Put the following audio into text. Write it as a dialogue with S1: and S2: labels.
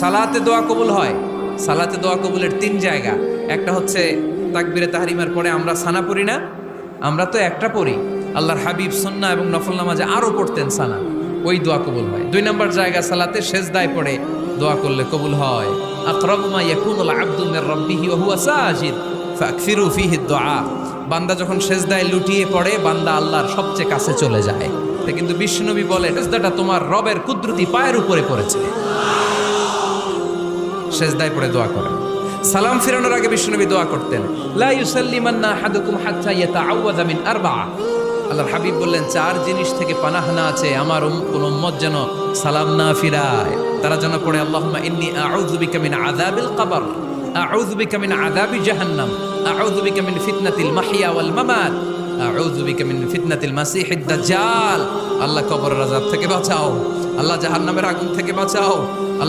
S1: সালাতে দোয়া কবুল হয়। সালাতে দোয়া কবুলের 3 জায়গা। একটা হচ্ছে তাকবীরে তাহরিমার পরে আমরা সানা পড়ি না, আমরা তো একটা পড়ি। আল্লাহর হাবিব সুন্নাহ এবং নফল নামাজে আরো পড়তেন সানা, ওই দোয়া কবুল হয়। 2 নম্বর জায়গা সালাতে সেজদায় পড়ে দোয়া করলে কবুল হয়। আকরাবু মা ইয়াকুনুল আবদু মির রাব্বিহি ওয়া হুয়া সাজিদ ফাকসিরু ফিহি দুআ। বান্দা যখন সেজদায় লুটিয়ে পড়ে, বান্দা আল্লাহর সবচেয়ে কাছে চলে যায়। কিন্তু বিশ্বনবী বলে, সেজদাটা তোমার রবের কুদরতি পায়ের উপরে পড়েছে। সেজদায় পড়ে দোয়া করেন। সালাম ফিরানোর আগে বিশ্বনবী দোয়া করতেন, লা ইউসাল্লিমান্না আহাদুকুম হাত্তা ইয়াতাআওয়াযা মিন আরবা'a। আল্লাহর হাবিব বললেন, 4 জিনিস থেকে পানাহ না আছে আমার কোন উম্মত যেন সালাম না ফিরায়। তারা যেন পড়ে, আল্লাহুম্মা ইন্নী আউযু বিকা মিন আযাবিল কবর, আউযু বিকা মিন আযাবি জাহান্নাম, আউযু বিকা মিন ফিতনাতিল মাহইয়া ওয়াল মামাত, আউযু বিকা মিন ফিতনাতিল মাসিহিদ দাজ্জাল। আল্লাহ কবরের আযাব থেকে বাঁচাও, আল্লাহ জাহান্নামের আগুন থেকে বাঁচাও, আল্লাহ